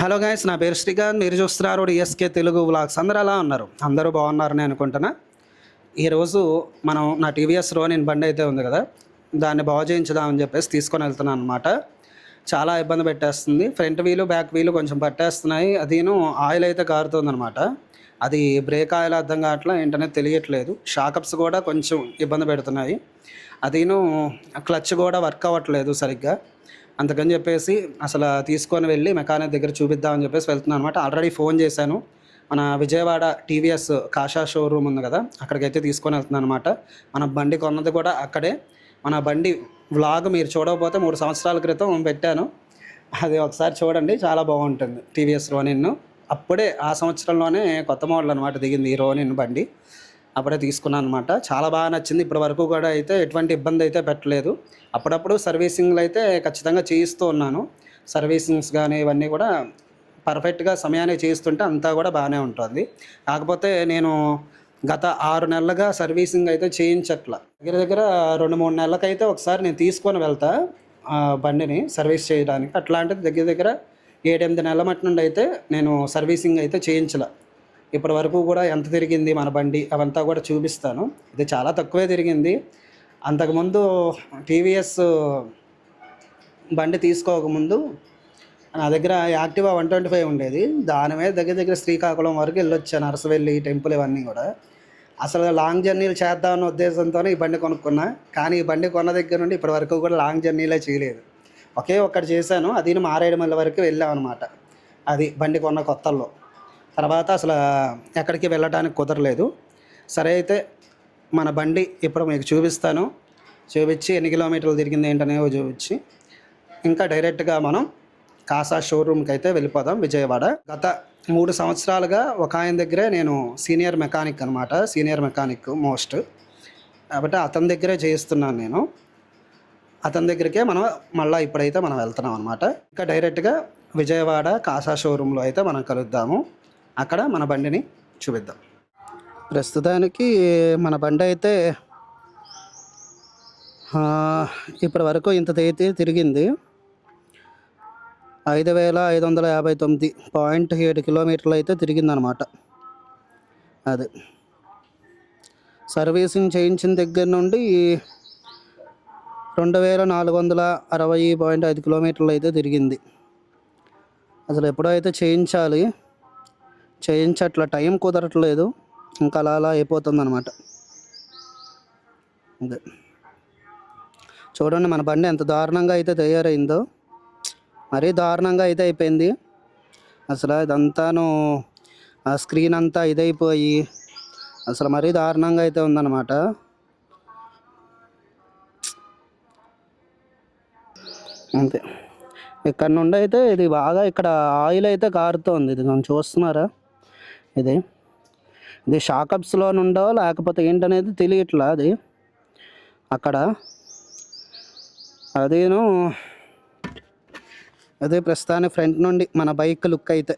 Hello guys, నా పేరు శ్రీకాంత్. మీరు చూస్తున్నారు డిఎస్కే తెలుగు వ్లాగ్స్. అందరూ ఎలా ఉన్నారు? అందరూ బాగున్నారని అనుకుంటున్నా. ఈరోజు నా టీవీఎస్ రోనిన్ బండి అయితే ఉంది కదా, దాన్ని బాగు చేయించుదామని చెప్పేసి తీసుకొని వెళ్తున్నాను అనమాట. చాలా ఇబ్బంది పెట్టేస్తుంది. ఫ్రంట్ వీలు బ్యాక్ వీలు కొంచెం పట్టేస్తున్నాయి. అదిను ఆయిల్ అయితే కారుతుంది అనమాట. అది బ్రేక్ ఆయిల్ అర్థం కావట్లా, ఏంటనేది తెలియట్లేదు. షాకప్స్ కూడా కొంచెం ఇబ్బంది పెడుతున్నాయి. అదిను క్లచ్ కూడా వర్క్ అవ్వట్లేదు సరిగ్గా. అందుకని చెప్పేసి అసలు తీసుకొని వెళ్ళి మెకానిక్ దగ్గర చూపిద్దామని చెప్పేసి వెళ్తున్నాను అనమాట. ఆల్రెడీ ఫోన్ చేశాను. మన విజయవాడ టీవీఎస్ కాషా షోరూమ్ ఉంది కదా, అక్కడికైతే తీసుకొని వెళ్తున్నాను అనమాట. మన బండి కొన్నది కూడా అక్కడే. మన బండి వ్లాగ్ మీరు చూడకపోతే 3 సంవత్సరాల క్రితం పెట్టాను, అది ఒకసారి చూడండి. చాలా బాగుంటుంది టీవీఎస్ రోనిన్. అప్పుడే ఆ సంవత్సరంలోనే కొత్త మోడల్ అనమాట దిగింది ఈ రోనిన్ బండి. అప్పుడే తీసుకున్నాను అనమాట. చాలా బాగా నచ్చింది. ఇప్పటి వరకు కూడా అయితే ఎటువంటి ఇబ్బంది అయితే పెట్టలేదు. అప్పుడప్పుడు సర్వీసింగ్లు అయితే ఖచ్చితంగా చేయిస్తూ ఉన్నాను. సర్వీసింగ్స్ కానీ ఇవన్నీ కూడా పర్ఫెక్ట్గా సమయానికి చేయిస్తుంటే అంతా కూడా బాగానే ఉంటుంది. కాకపోతే నేను గత 6 నెలలుగా సర్వీసింగ్ అయితే చేయించట్ల. దగ్గర దగ్గర 2-3 నెలలకైతే ఒకసారి నేను తీసుకొని వెళ్తా బండిని సర్వీస్ చేయడానికి. అట్లాంటిది దగ్గర దగ్గర 7-8 నెలల మట్టి నుండి అయితే నేను సర్వీసింగ్ అయితే చేయించలే. ఇప్పటి వరకు కూడా ఎంత తిరిగింది మన బండి అవంతా కూడా చూపిస్తాను. ఇది చాలా తక్కువే తిరిగింది. అంతకుముందు టీవీఎస్ బండి తీసుకోకముందు నా దగ్గర యాక్టివా 125 ఉండేది. దాని మీద దగ్గర దగ్గర శ్రీకాకుళం వరకు వెళ్ళొచ్చాను, అరసవెల్లి టెంపుల్ ఇవన్నీ కూడా. అసలు లాంగ్ జర్నీలు చేద్దామన్న ఉద్దేశంతోనే ఈ బండి కొనుక్కున్నా. కానీ ఈ బండి కొన్న దగ్గర నుండి ఇప్పటి వరకు కూడా లాంగ్ జర్నీలే చేయలేదు. ఒక్కటి చేశాను, అది మారేడుమల్లి వరకు వెళ్ళాం అనమాట. అది బండి కొన్న కొత్తల్లో. తర్వాత అసలు ఎక్కడికి వెళ్ళడానికి కుదరలేదు. సరే అయితే మన బండి ఇప్పుడు మీకు చూపిస్తాను. చూపించి ఎన్ని కిలోమీటర్లు తిరిగింది ఏంటనేవి చూపించి ఇంకా డైరెక్ట్గా మనం కాసా షోరూమ్కి అయితే వెళ్ళిపోదాం విజయవాడ. గత 3 సంవత్సరాలుగా ఒక ఆయన దగ్గరే నేను సీనియర్ మెకానిక్ అనమాట. సీనియర్ మెకానిక్ మోస్ట్ కాబట్టి అతని దగ్గరే చేయిస్తున్నాను నేను. అతని దగ్గరికే మనం మళ్ళీ ఇప్పుడైతే మనం వెళ్తున్నాం అనమాట. ఇంకా డైరెక్ట్గా విజయవాడ కాసా షోరూంలో అయితే మనం కలుద్దాము. అక్కడ మన బండిని చూపిద్దాం. ప్రస్తుతానికి మన బండి అయితే ఇప్పటి వరకు ఇంత తిరిగింది 5559.7 కిలోమీటర్లు అయితే తిరిగిందనమాట. అది సర్వీసింగ్ చేయించిన దగ్గర నుండి 2460.5 కిలోమీటర్లు అయితే తిరిగింది. అసలు ఎప్పుడో అయితే చేయించట్ల, టైం కుదరట్లేదు. ఇంకా అలా అయిపోతుంది అనమాట. అదే చూడండి మన బండి ఎంత దారుణంగా అయితే తయారైందో. మరీ దారుణంగా అయితే అయిపోయింది. అసలు ఇదంతాను ఆ స్క్రీన్ అంతా ఇదైపోయి అసలు మరీ దారుణంగా అయితే ఉందన్నమాట. అంతే. ఇక్కడ నుండి అయితే ఇది బాగా ఇక్కడ ఆయిల్ అయితే కారుతోంది. ఇది మనం చూస్తున్నారా? ఇది షాకప్స్లో నుండో లేకపోతే ఏంటనేది తెలియట్లా. అది అక్కడ అదే ప్రస్తుతానికి ఫ్రంట్ నుండి మన బైక్ లుక్ అయితే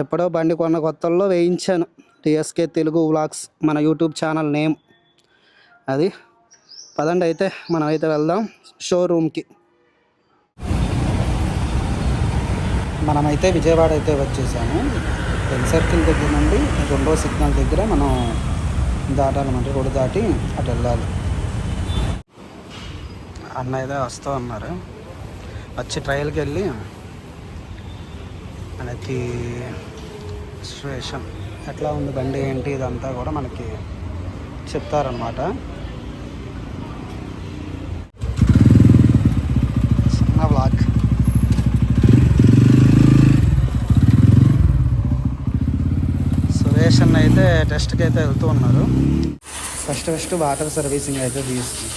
ఎప్పుడో బండి కొన్న కొత్తల్లో వేయించాను. టీఎస్కే తెలుగు వ్లాగ్స్ మన యూట్యూబ్ ఛానల్ నేమ్ అది. పదండి అయితే మనం అయితే వెళ్దాం షోరూమ్కి. మనమైతే విజయవాడ అయితే వచ్చేసాము. పెన్ సర్కిల్ దగ్గర నుండి 2వ సిగ్నల్ దగ్గర మనం దాటాలన్నమాట. రోడ్డు దాటి అటు వెళ్ళాలి. అన్న అయితే వస్తూ ఉన్నారు. వచ్చి ట్రయల్కి వెళ్ళి మనకి స్టేషన్ ఎట్లా ఉంది బండి ఏంటి ఇదంతా కూడా మనకి చెప్తారనమాట. చిన్న వ్లాగ్. సురేషన్ అయితే టెస్ట్కి అయితే వెళ్తూ ఉన్నారు. ఫస్ట్ వాటర్ సర్వీసింగ్ అయితే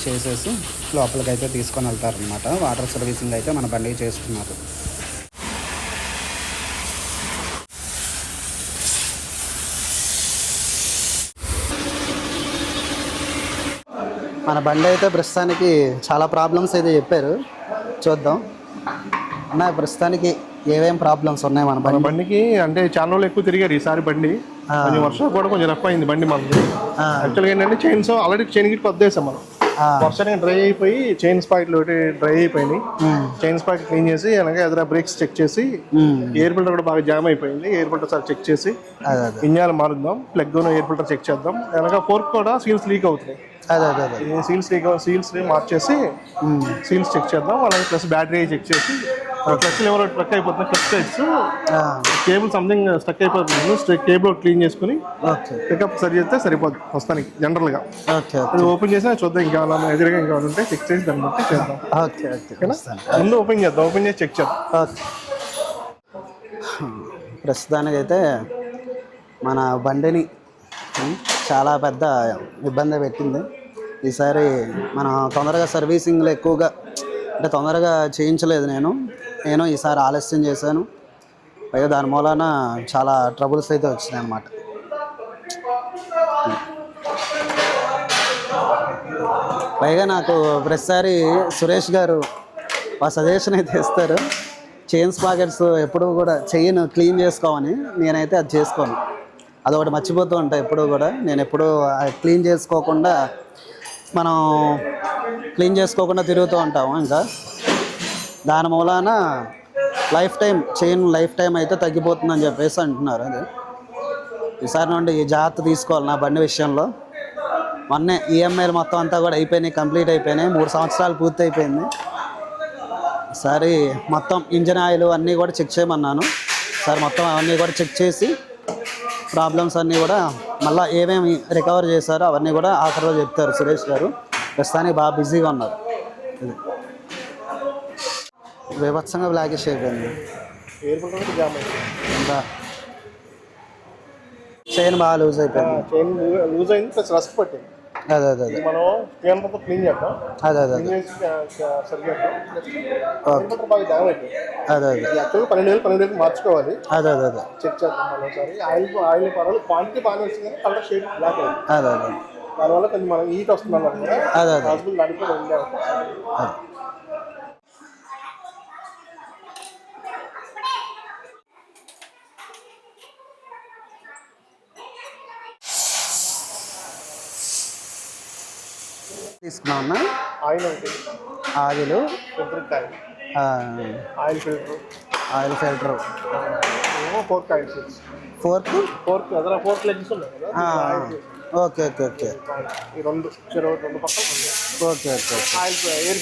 చేసేసి లోపలికి అయితే తీసుకొని వెళ్తారనమాట. వాటర్ సర్వీసింగ్ అయితే మన బండికి చేస్తున్నారు. మన బండి అయితే ప్రస్తుతానికి చాలా ప్రాబ్లమ్స్ అయితే చెప్పారు. చూద్దాం అన్న, ప్రస్తుతానికి ఏమేం ప్రాబ్లమ్స్ ఉన్నాయి మన బండికి? అంటే చాలా రోజులు ఎక్కువ తిరిగారు ఈసారి బండి. కొంచెం వర్షం కూడా కొంచెం రఫ్ అయింది బండి మనకి. యాక్చువల్గా ఏంటంటే చైన్స్ ఆల్రెడీ చైన్ గిట్ కొద్దేసాం మనం. వర్షానికి డ్రై అయిపోయి చైన్ స్పాకెట్లు ఒకటి డ్రై అయిపోయినాయి. చైన్ స్పాకెట్ క్లీన్ చేసి అలాగే ఎదురు బ్రేక్స్ చెక్ చేసి ఎయిర్ ఫిల్టర్ కూడా బాగా జామ్ అయిపోయింది. ఎయిర్ ఫిల్టర్ సార్ చెక్ చేసి ఇంజన్ మారుద్దాం, ప్లగ్ ఎయిర్ ఫిల్టర్ చెక్ చేద్దాం. అలాగే ఫోర్క్ కూడా సీల్స్ లీక్ అవుతున్నాయి. సీల్స్ మార్చేసి సీల్స్ చెక్ చేద్దాం. అలాగే ప్లస్ బ్యాటరీ చెక్ చేసి క్లచ్ లెవెల్ ట్రక్ అయిపోతుంది. Clutch tights cable something stuck అయిపోతుంది. కేబుల్ క్లీన్ చేసుకుని పికప్ సరి చేస్తే సరిపోతుంది ప్రస్తుతానికి జనరల్ గా. అది ఓపెన్ చేసినా చూద్దాం, ఇంకా ఎదురుగా ఇంకా ఉంటే చెక్ చేసి దాన్ని బట్టి చేద్దాం. ముందు ఓపెన్ చేద్దాం, ఓపెన్ చేసి చెక్ చేద్దాం. ప్రస్తుతానికైతే మన బండిని చాలా పెద్ద ఇబ్బంది పెట్టింది. ఈసారి మనం తొందరగా సర్వీసింగ్లో ఎక్కువగా అంటే తొందరగా చేయించలేదు. నేను ఈసారి ఆలస్యం చేశాను. పైగా దాని మూలాన చాలా ట్రబుల్స్ అయితే వచ్చినాయి అన్నమాట. పైగా నాకు ప్రతిసారి సురేష్ గారు ఆ సజెషన్ అయితే ఇస్తారు, చైన్ స్పాకెట్స్ ఎప్పుడు కూడా చైన్ క్లీన్ చేసుకోమని. నేనైతే అది చేసుకోను, అదొకటి మర్చిపోతూ ఉంటాను ఎప్పుడు కూడా. నేను ఎప్పుడు క్లీన్ చేసుకోకుండా తిరుగుతూ ఉంటాము. ఇంకా దాని మూలాన చైన్ లైఫ్ టైం అయితే తగ్గిపోతుందని చెప్పేసి అంటున్నారు. అది ఈసారి నుండి జాగ్రత్త తీసుకోవాలి నా బండి విషయంలో. మొన్నే ఈఎంఐలు మొత్తం అంతా కూడా అయిపోయినాయి, కంప్లీట్ అయిపోయినాయి. 3 సంవత్సరాలు పూర్తి అయిపోయింది. ఈసారి మొత్తం ఇంజిన్ ఆయిల్ అన్నీ కూడా చెక్ చేయమన్నాను. ఈసారి మొత్తం అవన్నీ కూడా చెక్ చేసి ప్రాబ్లమ్స్ అన్నీ కూడా మళ్ళీ ఏమేమి రికవర్ చేశారో అవన్నీ కూడా ఆఖరిలో చెప్తారు సురేష్ గారు. ప్రస్తుతానికి బాగా బిజీగా ఉన్నారు. ఇది విభత్సంగా బ్లాకిష్ అయిపోయింది. ఇంకా చైన్ బాగా లూజ్ అయిపోయింది. అదే మనం క్లీన్ చేద్దాం. అదే 12,000 మార్చుకోవాలి. అదే చెక్ చేద్దాం ఒకసారి. ఆయిల్ పర్వాలేదు, క్వాంటిటీ బాగానే వచ్చింది కానీ కలర్ షేడ్ బ్లాక్ అయింది. దానివల్ల కొంచెం మనం హీట్ వస్తున్నాం కదా, పాసిబుల్ దానికి కూడా ఉండే అవకాశం. తీసుకున్నా ఆయిల్ ఒకటి, ఆయిల్, కొబ్బరికాయ, ఆయిల్ ఫిల్టర్, ఫోర్క్ అదన ఫోర్క్ లెగ్స్ ఉన్నాయి కదా. ఓకే ఈ రెండు పక్కన ఓకే ఎయిర్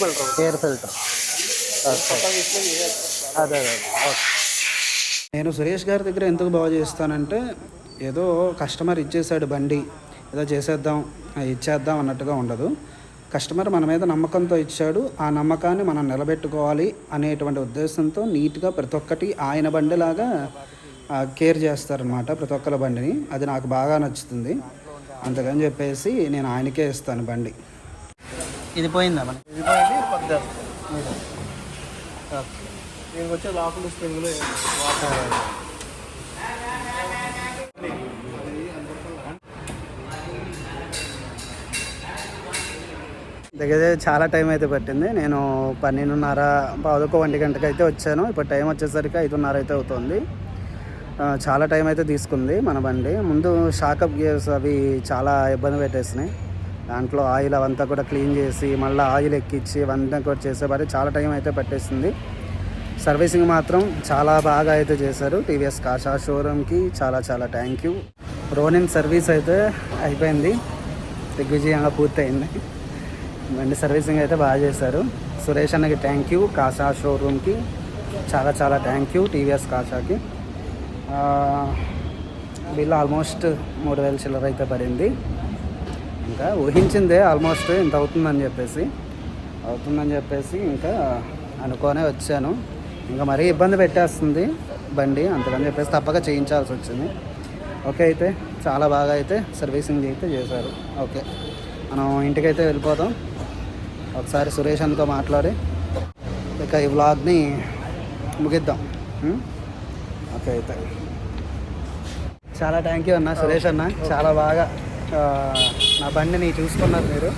ఫిల్టర్. అదే నేను సురేష్ గారి దగ్గర ఎందుకు బాగా చేస్తానంటే, ఏదో కస్టమర్ ఇచ్చేసాడు బండి, ఏదో ఇచ్చేద్దాం అన్నట్టుగా ఉండదు. కస్టమర్ మన మీద నమ్మకంతో ఇచ్చాడు, ఆ నమ్మకాన్ని మనం నిలబెట్టుకోవాలి అనేటువంటి ఉద్దేశంతో నీట్గా ప్రతి ఒక్కటి ఆయన బండిలాగా కేర్ చేస్తారనమాట, ప్రతి ఒక్కరి బండిని. అది నాకు బాగా నచ్చుతుంది. అందుకని చెప్పేసి నేను ఆయనకే ఇస్తాను బండి. ఇది పోయిందా మనకి? దీనికి వచ్చే లాకులు స్ప్రింగ్లు దగ్గర చాలా టైం అయితే పట్టింది. నేను 12:30 1 గంటకి అయితే వచ్చాను. ఇప్పుడు టైం వచ్చేసరికి 5:30 అయితే అవుతుంది. చాలా టైం అయితే తీసుకుంది మన బండి. ముందు షాకప్ గేర్స్ అవి చాలా ఇబ్బంది పెట్టేసినాయి. దాంట్లో ఆయిల్ అవంతా కూడా క్లీన్ చేసి మళ్ళీ ఆయిల్ ఎక్కించి అవంతా కూడా చేసేవారు, చాలా టైం అయితే పట్టేసింది. సర్వీసింగ్ మాత్రం చాలా బాగా అయితే చేశారు టీవీఎస్ కాషా షోరూమ్కి. చాలా థ్యాంక్ యూ. రోనిన్ సర్వీస్ అయితే అయిపోయింది, దిగ్విజయంగా పూర్తయింది. బండి సర్వీసింగ్ అయితే బాగా చేశారు. సురేష్ అన్నకి థ్యాంక్ యూ, కాషా షోరూమ్కి చాలా థ్యాంక్ యూ, టీవీఎస్ కాషాకి. బిల్ ఆల్మోస్ట్ 3,000 చిల్లర అయితే పడింది. ఇంకా ఊహించిందే ఆల్మోస్ట్ ఇంత అవుతుందని చెప్పేసి ఇంకా అనుకోనే వచ్చాను. ఇంకా మరీ ఇబ్బంది పెట్టేస్తుంది బండి, అందుకని చెప్పేసి తప్పక చేయించాల్సి వచ్చింది. ఓకే, అయితే చాలా బాగా అయితే సర్వీసింగ్ అయితే చేశారు. ఓకే, మనం ఇంటికైతే వెళ్ళిపోతాం. ఒకసారి సురేష్ అన్నతో మాట్లాడి ఇక ఈ వ్లాగ్ని ముగిద్దాం. ఓకే, అయితే చాలా థ్యాంక్ యూ అన్న, సురేష్ అన్న. చాలా బాగా నా బండిని చూసుకున్నారు మీరు.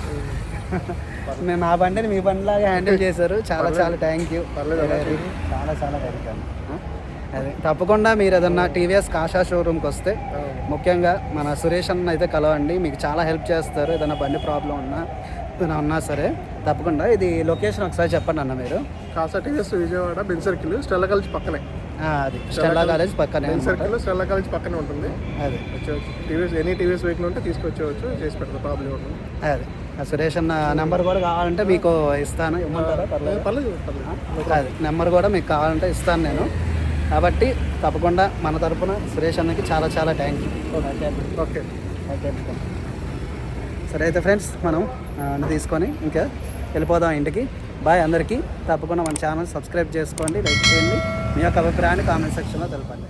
నేను నా బండిని మీ బండిలాగా హ్యాండిల్ చేశారు. చాలా థ్యాంక్ యూ. చాలా థ్యాంక్ యూ అన్న. అదే తప్పకుండా మీరు ఏదన్నా టీవీఎస్ కాషా షోరూమ్కి వస్తే ముఖ్యంగా మన సురేష్ అన్న అయితే కలవండి, మీకు చాలా హెల్ప్ చేస్తారు. ఏదైనా బండి ప్రాబ్లం ఉన్నా ఉన్నా సరే తప్పకుండా ఇది లొకేషన్ ఒకసారి చెప్పండి అన్న మీరు. Kasa TVS Vijayawada Benz circle Stella college పక్కనే. అది స్టెల్లా కాలేజ్ పక్కనే బెన్ సర్కిల్ స్టెల్లా కాలేజ్ పక్కనే ఉంటుంది. అది వచ్చేవచ్చు. టీవీఎస్ ఎనీ టీవీఎస్ వెహికల్ ఉంటే తీసుకొచ్చేవచ్చు, చేసి పెడతాం, ప్రాబ్లం ఉంటుంది. అది ఆ సురేష్ అన్న నెంబర్ కూడా కావాలంటే మీకు ఇస్తాను, ఇవ్వమంటారా? పర్లేదు. అది నెంబర్ కూడా మీకు కావాలంటే ఇస్తాను నేను. కాబట్టి తప్పకుండా మన తరపున సురేష్ అన్నకి చాలా చాలా థ్యాంక్ యూ. ఓకే. సరే అయితే ఫ్రెండ్స్, మనం తీసుకొని ఇంకా వెళ్ళిపోదాం ఇంటికి. బాయ్ అందరికీ. తప్పకుండా మన ఛానల్ సబ్స్క్రైబ్ చేసుకోండి, లైక్ చేయండి, మీ యొక్క అభిప్రాయాన్ని కామెంట్ సెక్షన్లో తెలపండి.